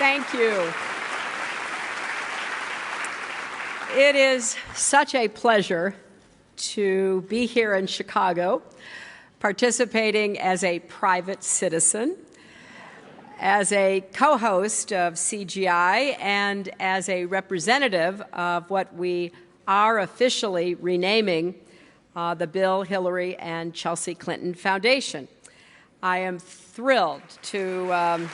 Thank you. It is such a pleasure to be here in Chicago, participating as a private citizen, as a co-host of CGI, and as a representative of what we are officially renaming the Bill, Hillary, and Chelsea Clinton Foundation. I am thrilled to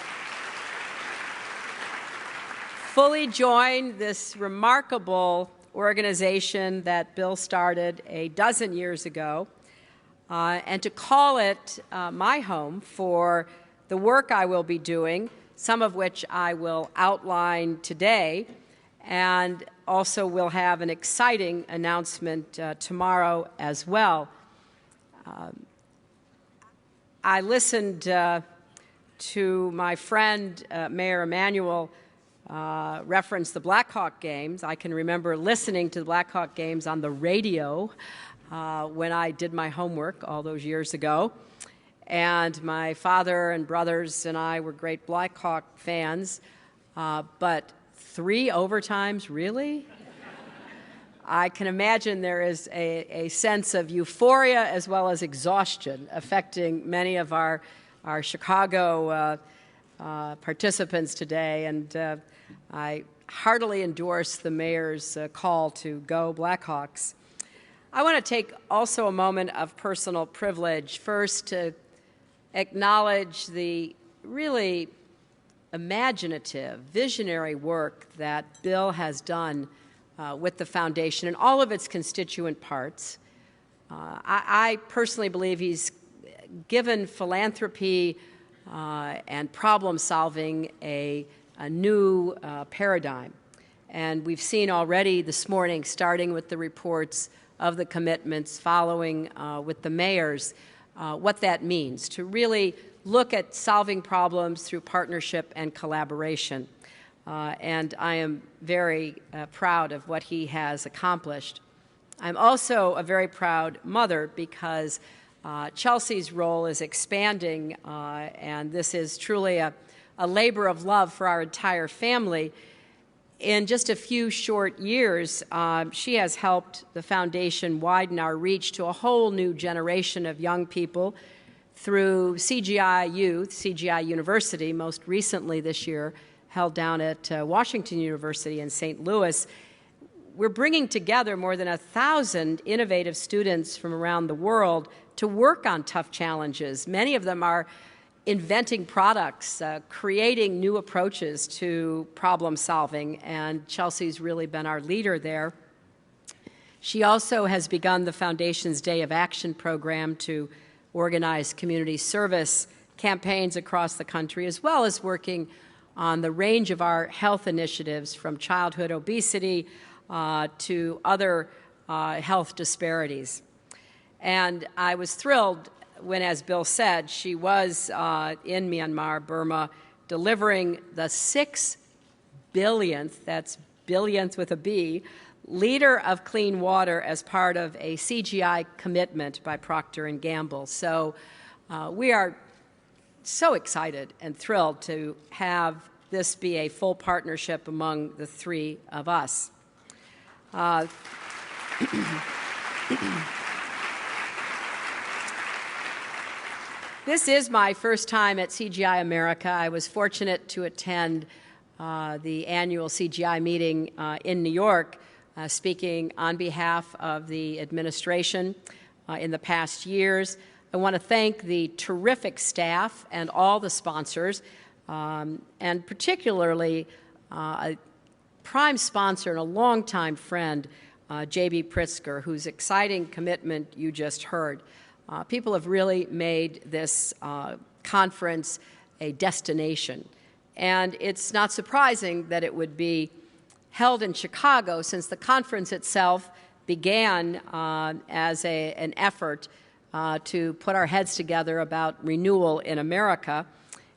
fully join this remarkable organization that Bill started a dozen years ago, and to call it my home for the work I will be doing, some of which I will outline today, and also will have an exciting announcement tomorrow as well. I listened to my friend, Mayor Emanuel, reference the Blackhawk games. I can remember listening to the Blackhawk games on the radio when I did my homework all those years ago. And my father and brothers and I were great Blackhawk fans. But 3 overtimes, really? I can imagine there is a sense of euphoria as well as exhaustion affecting many of our Chicago participants today, and I heartily endorse the mayor's call to go Blackhawks. I want to take also a moment of personal privilege, first to acknowledge the really imaginative, visionary work that Bill has done with the foundation and all of its constituent parts. I personally believe he's given philanthropy and problem solving a new paradigm. And we've seen already this morning, starting with the reports of the commitments, following with the mayors, what that means to really look at solving problems through partnership and collaboration. And I am very proud of what he has accomplished. I'm also a very proud mother because Chelsea's role is expanding, and this is truly a labor of love for our entire family. In just a few short years, she has helped the foundation widen our reach to a whole new generation of young people through CGI Youth, CGI University, most recently this year, held down at Washington University in St. Louis. We're bringing together more than 1,000 innovative students from around the world to work on tough challenges. Many of them are inventing products, creating new approaches to problem solving, and Chelsea's really been our leader there. She also has begun the Foundation's Day of Action program to organize community service campaigns across the country, as well as working on the range of our health initiatives, from childhood obesity to other health disparities. And I was thrilled when, as Bill said, she was in Myanmar, Burma, delivering the 6 billionth, that's billionth with a B, liter of clean water as part of a CGI commitment by Procter & Gamble. So we are so excited and thrilled to have this be a full partnership among the three of us. This is my first time at CGI America. I was fortunate to attend the annual CGI meeting in New York, speaking on behalf of the administration in the past years. I want to thank the terrific staff and all the sponsors, and particularly a prime sponsor and a longtime friend, J.B. Pritzker, whose exciting commitment you just heard. People have really made this conference a destination. And it's not surprising that it would be held in Chicago, since the conference itself began as an effort to put our heads together about renewal in America.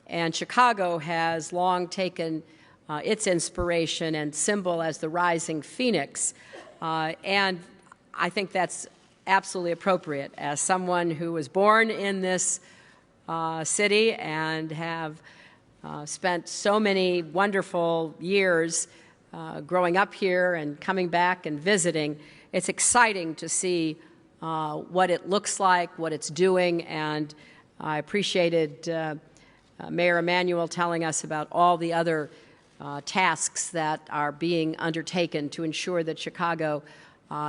And Chicago has long taken its inspiration and symbol as the rising phoenix. And I think that's absolutely appropriate. As someone who was born in this city and have spent so many wonderful years growing up here and coming back and visiting. It's exciting to see what it looks like, what it's doing, and I appreciated Mayor Emanuel telling us about all the other tasks that are being undertaken to ensure that Chicago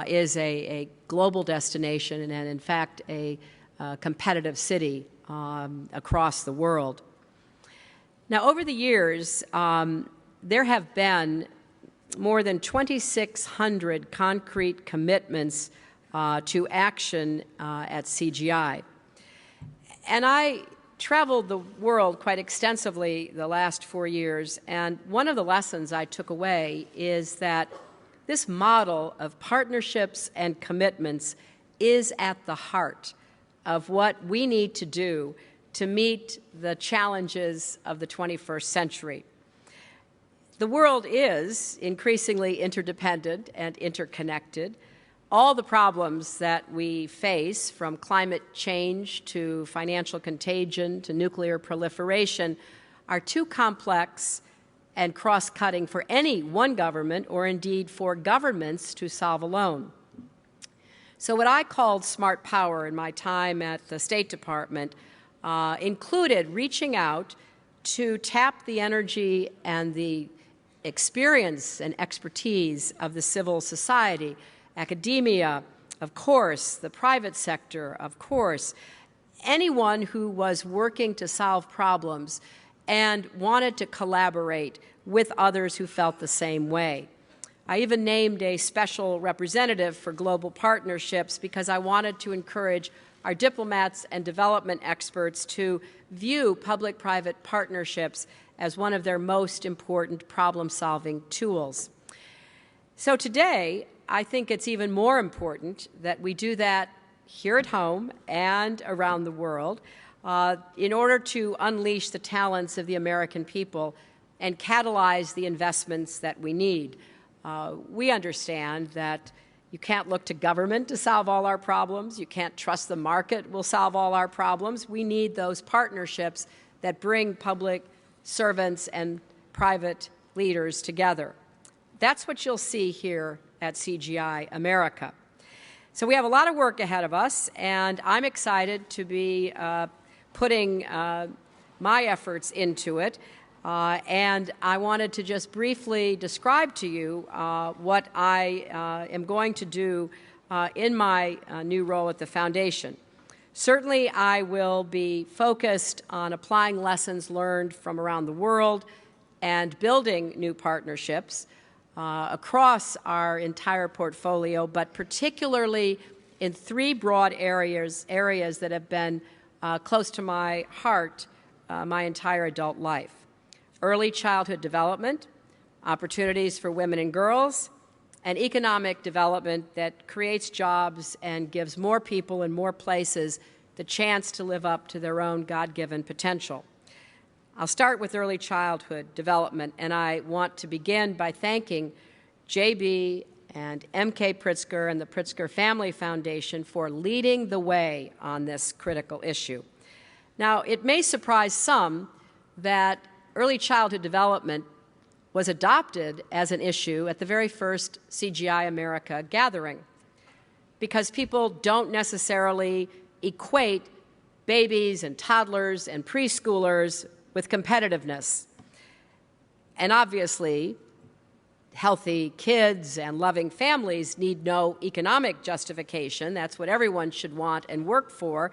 is a global destination and, in fact, a competitive city across the world. Now, over the years, there have been more than 2,600 concrete commitments to action at CGI. And I traveled the world quite extensively the last 4 years, and one of the lessons I took away is that this model of partnerships and commitments is at the heart of what we need to do to meet the challenges of the 21st century. The world is increasingly interdependent and interconnected. All the problems that we face, from climate change to financial contagion to nuclear proliferation, are too complex and cross-cutting for any one government or indeed for governments to solve alone. So what I called smart power in my time at the State Department included reaching out to tap the energy and the experience and expertise of the civil society, academia, of course, the private sector, of course, anyone who was working to solve problems and wanted to collaborate with others who felt the same way. I even named a special representative for global partnerships because I wanted to encourage our diplomats and development experts to view public-private partnerships as one of their most important problem-solving tools. So today, I think it's even more important that we do that here at home and around the world in order to unleash the talents of the American people and catalyze the investments that we need. We understand that you can't look to government to solve all our problems. You can't trust the market will solve all our problems. We need those partnerships that bring public servants and private leaders together. That's what you'll see here at CGI America. So we have a lot of work ahead of us, and I'm excited to be putting my efforts into it. And I wanted to just briefly describe to you what I am going to do in my new role at the Foundation. Certainly, I will be focused on applying lessons learned from around the world and building new partnerships across our entire portfolio, but particularly in three broad areas that have been close to my heart my entire adult life: early childhood development, opportunities for women and girls, and economic development that creates jobs and gives more people in more places the chance to live up to their own God-given potential. I'll start with early childhood development, and I want to begin by thanking JB and MK Pritzker and the Pritzker Family Foundation for leading the way on this critical issue. Now, it may surprise some that early childhood development was adopted as an issue at the very first CGI America gathering, because people don't necessarily equate babies and toddlers and preschoolers with competitiveness. And obviously, healthy kids and loving families need no economic justification. That's what everyone should want and work for.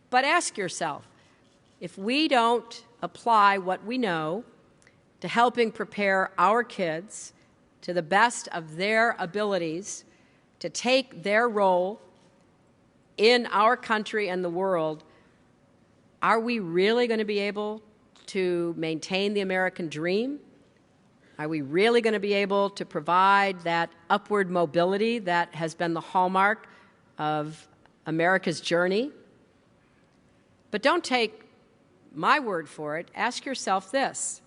But ask yourself, if we don't apply what we know to helping prepare our kids to the best of their abilities to take their role in our country and the world, are we really going to be able to maintain the American dream? Are we really going to be able to provide that upward mobility that has been the hallmark of America's journey? But don't take my word for it. Ask yourself this: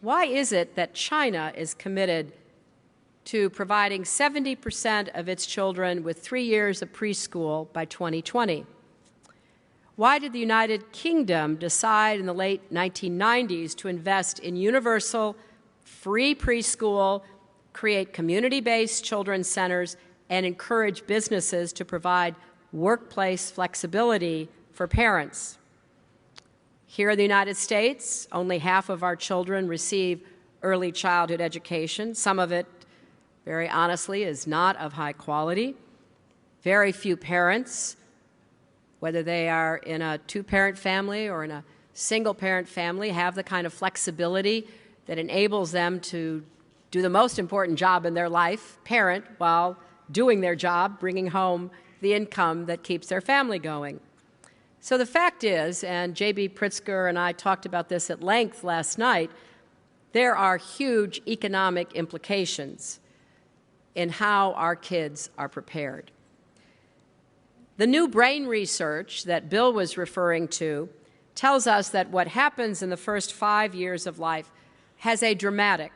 why is it that China is committed to providing 70% of its children with 3 years of preschool by 2020? Why did the United Kingdom decide in the late 1990s to invest in universal, free preschool, create community-based children's centers, and encourage businesses to provide workplace flexibility for parents? Here in the United States, only half of our children receive early childhood education. Some of it, very honestly, is not of high quality. Very few parents, whether they are in a two-parent family or in a single-parent family, have the kind of flexibility that enables them to do the most important job in their life, parent, while doing their job, bringing home the income that keeps their family going. So the fact is, and J.B. Pritzker and I talked about this at length last night, there are huge economic implications in how our kids are prepared. The new brain research that Bill was referring to tells us that what happens in the first 5 years of life has a dramatic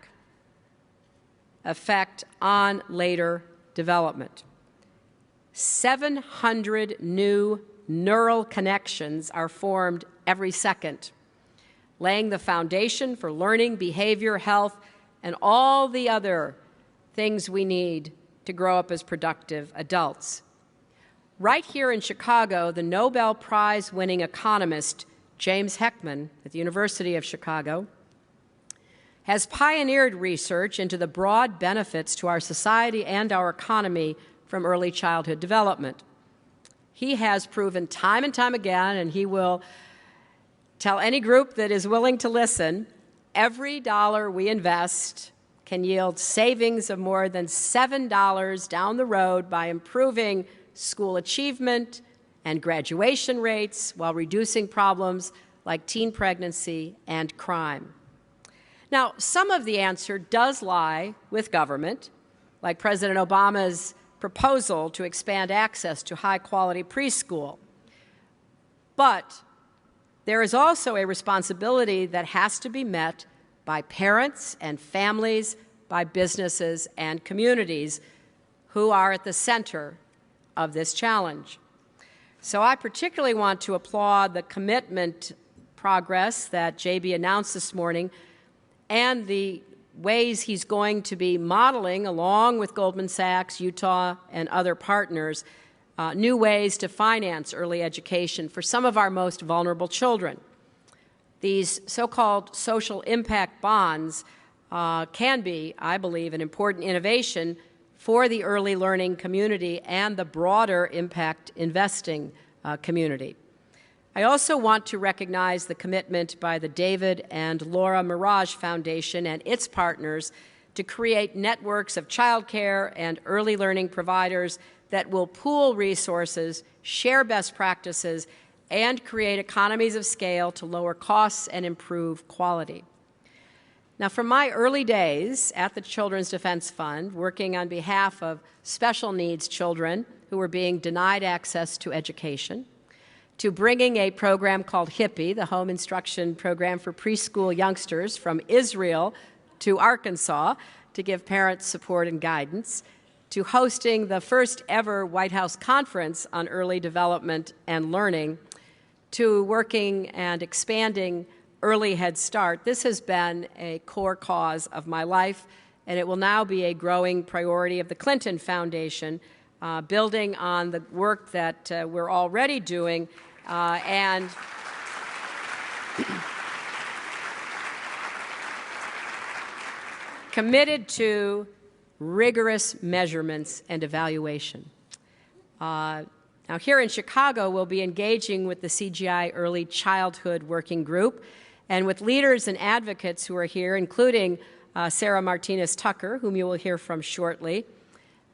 effect on later development. 700 new neural connections are formed every second, laying the foundation for learning, behavior, health, and all the other things we need to grow up as productive adults. Right here in Chicago, the Nobel Prize-winning economist James Heckman at the University of Chicago has pioneered research into the broad benefits to our society and our economy from early childhood development. He has proven time and time again, and he will tell any group that is willing to listen, every dollar we invest can yield savings of more than $7 down the road by improving school achievement and graduation rates while reducing problems like teen pregnancy and crime. Now, some of the answer does lie with government, like President Obama's proposal to expand access to high-quality preschool. But there is also a responsibility that has to be met by parents and families, by businesses and communities who are at the center of this challenge. So I particularly want to applaud the commitment progress that JB announced this morning and the ways he's going to be modeling, along with Goldman Sachs, Utah, and other partners, new ways to finance early education for some of our most vulnerable children. These so-called social impact bonds can be, I believe, an important innovation for the early learning community and the broader impact investing community. I also want to recognize the commitment by the David and Laura Mirage Foundation and its partners to create networks of childcare and early learning providers that will pool resources, share best practices, and create economies of scale to lower costs and improve quality. Now, from my early days at the Children's Defense Fund, working on behalf of special needs children who were being denied access to education, to bringing a program called HIPPY, the Home Instruction Program for Preschool Youngsters, from Israel to Arkansas to give parents support and guidance, to hosting the first ever White House conference on early development and learning, to working and expanding Early Head Start. This has been a core cause of my life, and it will now be a growing priority of the Clinton Foundation, building on the work that we're already doing and committed to rigorous measurements and evaluation. Now, here in Chicago, we'll be engaging with the CGI Early Childhood Working Group and with leaders and advocates who are here, including Sarah Martinez Tucker, whom you will hear from shortly.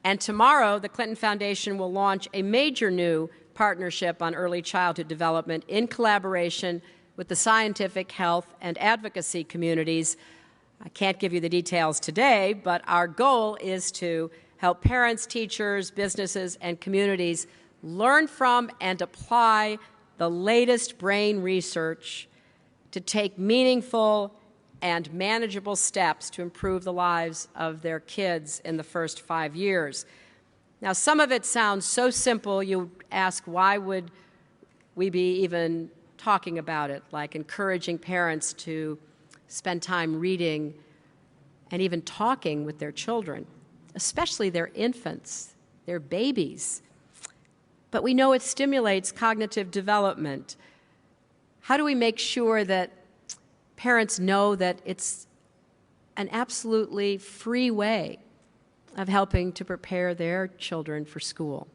And tomorrow, the Clinton Foundation will launch a major new partnership on early childhood development in collaboration with the scientific, health, and advocacy communities. I can't give you the details today, but our goal is to help parents, teachers, businesses, and communities learn from and apply the latest brain research to take meaningful and manageable steps to improve the lives of their kids in the first 5 years. Now, some of it sounds so simple, you ask, why would we be even talking about it, like encouraging parents to spend time reading and even talking with their children, especially their infants, their babies. But we know it stimulates cognitive development. How do we make sure that parents know that it's an absolutely free way of helping to prepare their children for school?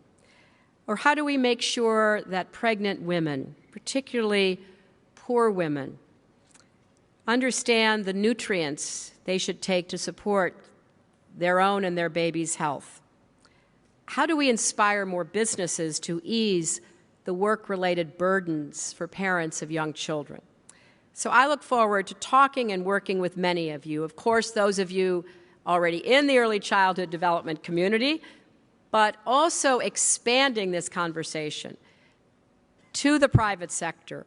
Or how do we make sure that pregnant women, particularly poor women, understand the nutrients they should take to support their own and their baby's health? How do we inspire more businesses to ease the work-related burdens for parents of young children? So I look forward to talking and working with many of you. Of course, those of you already in the early childhood development community, but also expanding this conversation to the private sector,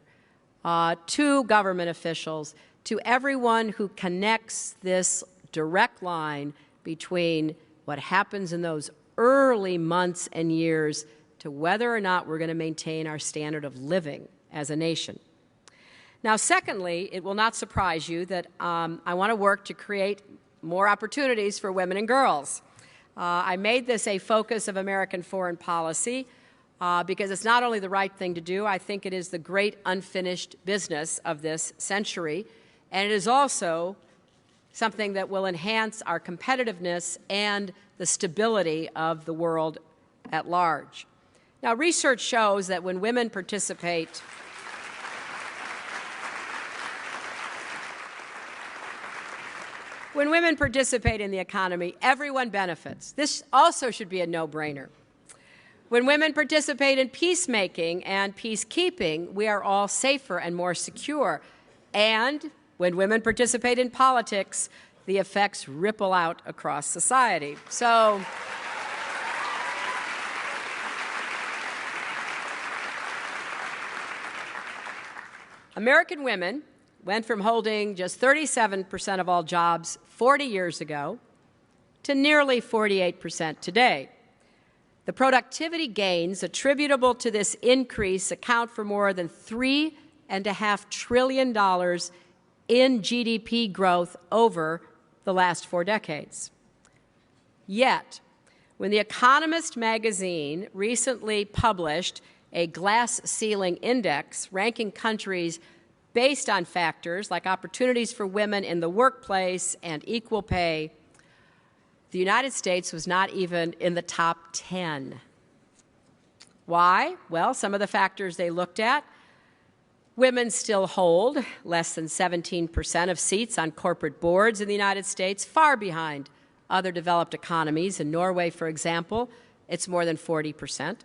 to government officials, to everyone who connects this direct line between what happens in those early months and years to whether or not we're going to maintain our standard of living as a nation. Now, secondly, it will not surprise you that I want to work to create more opportunities for women and girls. I made this a focus of American foreign policy because it's not only the right thing to do, I think it is the great unfinished business of this century, and it is also something that will enhance our competitiveness and the stability of the world at large. Now, research shows that when women participate in the economy, everyone benefits. This also should be a no-brainer. When women participate in peacemaking and peacekeeping, we are all safer and more secure. And when women participate in politics, the effects ripple out across society. So, American women went from holding just 37% of all jobs 40 years ago to nearly 48% today. The productivity gains attributable to this increase account for more than $3.5 trillion in GDP growth over the last 4 decades. Yet, when The Economist magazine recently published a glass ceiling index ranking countries based on factors like opportunities for women in the workplace and equal pay, the United States was not even in the top 10. Why? Well, some of the factors they looked at: women still hold less than 17% of seats on corporate boards in the United States, far behind other developed economies. In Norway, for example, it's more than 40%.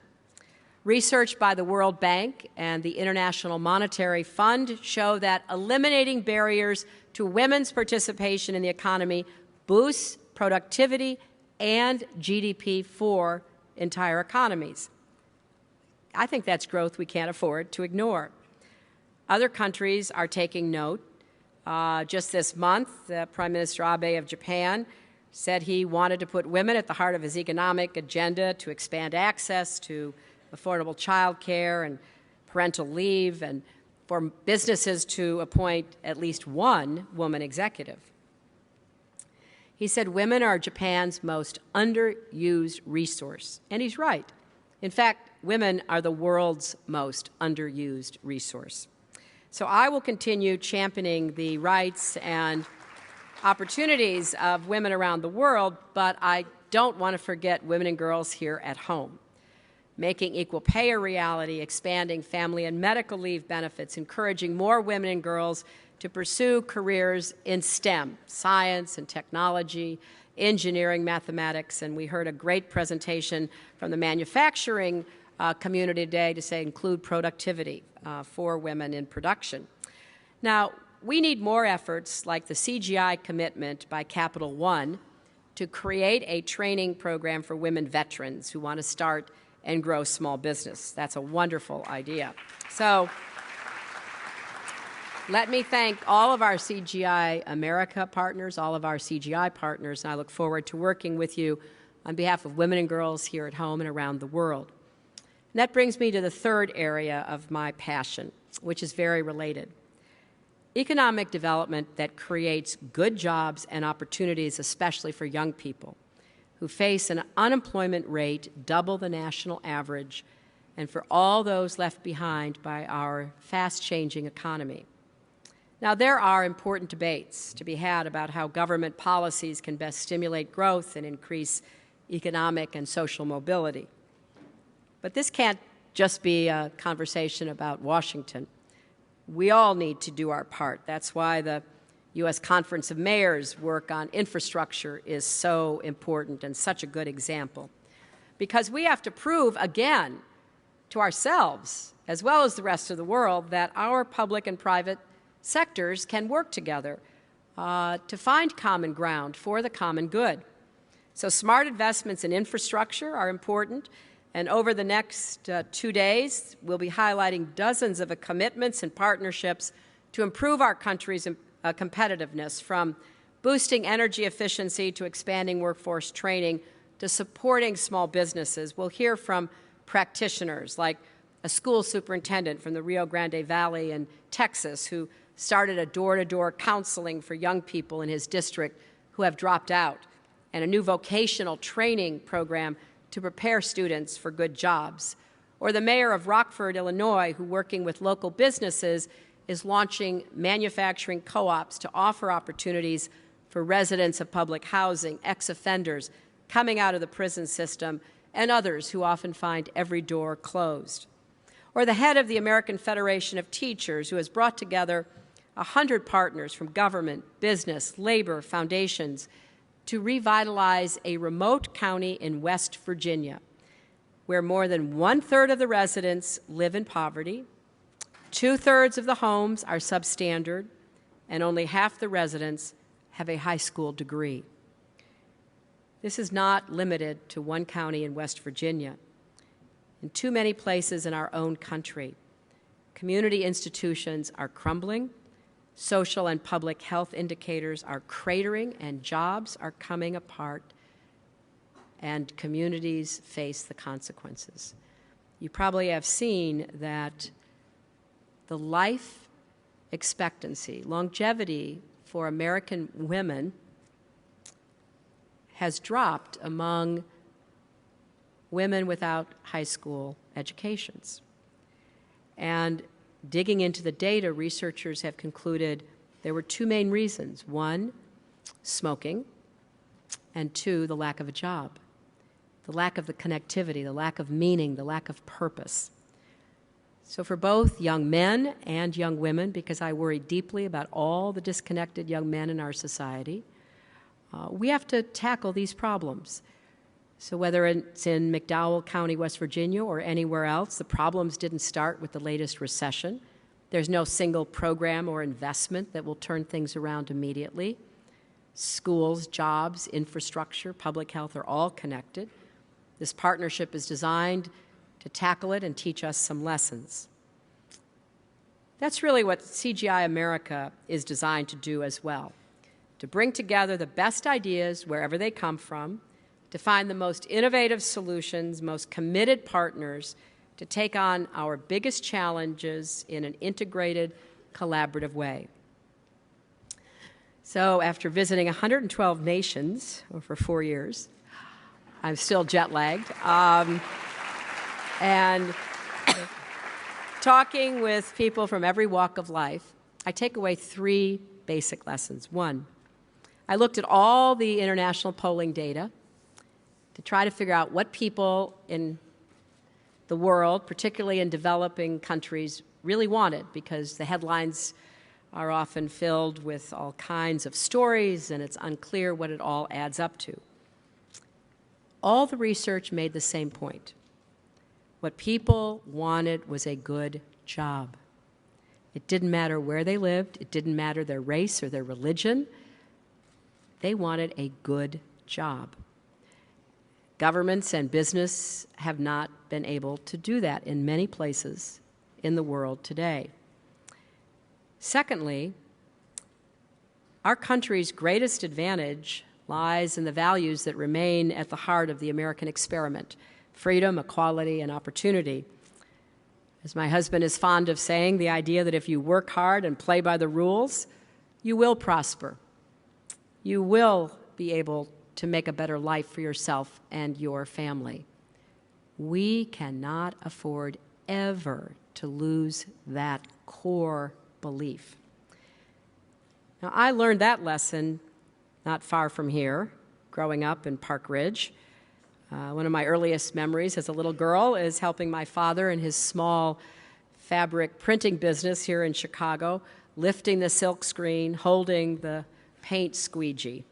Research by the World Bank and the International Monetary Fund show that eliminating barriers to women's participation in the economy boosts productivity and GDP for entire economies. I think that's growth we can't afford to ignore. Other countries are taking note. Just this month, Prime Minister Abe of Japan said he wanted to put women at the heart of his economic agenda to expand access to affordable child care and parental leave, and for businesses to appoint at least one woman executive. He said women are Japan's most underused resource, and he's right. In fact, women are the world's most underused resource. So I will continue championing the rights and opportunities of women around the world, but I don't want to forget women and girls here at home. Making equal pay a reality, expanding family and medical leave benefits, encouraging more women and girls to pursue careers in STEM, science and technology, engineering, mathematics, and we heard a great presentation from the manufacturing community today to say include productivity for women in production. Now, we need more efforts like the CGI commitment by Capital One to create a training program for women veterans who want to start and grow small business. That's a wonderful idea. So let me thank all of our CGI America partners, all of our CGI partners, and I look forward to working with you on behalf of women and girls here at home and around the world. And that brings me to the third area of my passion, which is very related. Economic development that creates good jobs and opportunities, especially for young people who face an unemployment rate double the national average, and for all those left behind by our fast-changing economy. Now, there are important debates to be had about how government policies can best stimulate growth and increase economic and social mobility. But this can't just be a conversation about Washington. We all need to do our part. That's why the U.S. Conference of Mayors' work on infrastructure is so important and such a good example. Because we have to prove again to ourselves, as well as the rest of the world, that our public and private sectors can work together to find common ground for the common good. So smart investments in infrastructure are important, and over the next 2 days, we'll be highlighting dozens of commitments and partnerships to improve our country's competitiveness, from boosting energy efficiency to expanding workforce training to supporting small businesses. We'll hear from practitioners like a school superintendent from the Rio Grande Valley in Texas who started a door-to-door counseling for young people in his district who have dropped out, and a new vocational training program to prepare students for good jobs. Or the mayor of Rockford, Illinois, who, working with local businesses, is launching manufacturing co-ops to offer opportunities for residents of public housing, ex-offenders coming out of the prison system, and others who often find every door closed. Or the head of the American Federation of Teachers, who has brought together 100 partners from government, business, labor, foundations to revitalize a remote county in West Virginia, where more than 1/3 of the residents live in poverty, 2/3 of the homes are substandard, and only half the residents have a high school degree. This is not limited to one county in West Virginia. In too many places in our own country, community institutions are crumbling, social and public health indicators are cratering, and jobs are coming apart, and communities face the consequences. You probably have seen that the life expectancy, longevity for American women has dropped among women without high school educations. And digging into the data, researchers have concluded there were two main reasons. One, smoking, and two, the lack of a job, the lack of the connectivity, the lack of meaning, the lack of purpose. So for both young men and young women, because I worry deeply about all the disconnected young men in our society, we have to tackle these problems. So whether it's in McDowell County, West Virginia, or anywhere else, the problems didn't start with the latest recession. There's no single program or investment that will turn things around immediately. Schools, jobs, infrastructure, public health are all connected. This partnership is designed to tackle it and teach us some lessons. That's really what CGI America is designed to do as well, to bring together the best ideas wherever they come from, to find the most innovative solutions, most committed partners to take on our biggest challenges in an integrated, collaborative way. So after visiting 112 nations over 4 years, I'm still jet-lagged, and talking with people from every walk of life, I take away 3 basic lessons. One, I looked at all the international polling data to try to figure out what people in the world, particularly in developing countries, really wanted, because the headlines are often filled with all kinds of stories and it's unclear what it all adds up to. All the research made the same point. What people wanted was a good job. It didn't matter where they lived. It didn't matter their race or their religion. They wanted a good job. Governments and business have not been able to do that in many places in the world today. Secondly, our country's greatest advantage lies in the values that remain at the heart of the American experiment: freedom, equality, and opportunity. As my husband is fond of saying, the idea that if you work hard and play by the rules, you will prosper. You will be able to make a better life for yourself and your family. We cannot afford ever to lose that core belief. Now, I learned that lesson not far from here, growing up in Park Ridge. One of my earliest memories as a little girl is helping my father in his small fabric printing business here in Chicago, lifting the silk screen, holding the paint squeegee.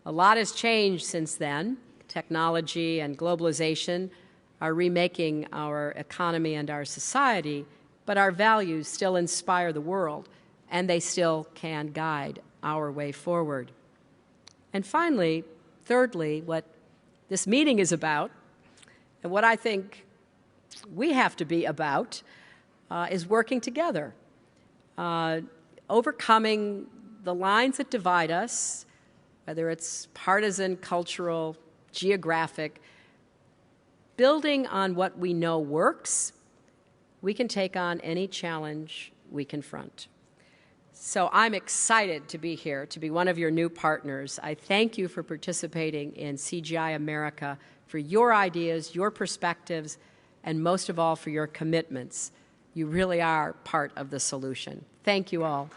A lot has changed since then. Technology and globalization are remaking our economy and our society, but our values still inspire the world, and they still can guide our way forward. And finally, thirdly, what this meeting is about, and what I think we have to be about, is working together, overcoming the lines that divide us, whether it's partisan, cultural, geographic. Building on what we know works, we can take on any challenge we confront. So I'm excited to be here, to be one of your new partners. I thank you for participating in CGI America, for your ideas, your perspectives, and most of all, for your commitments. You really are part of the solution. Thank you all.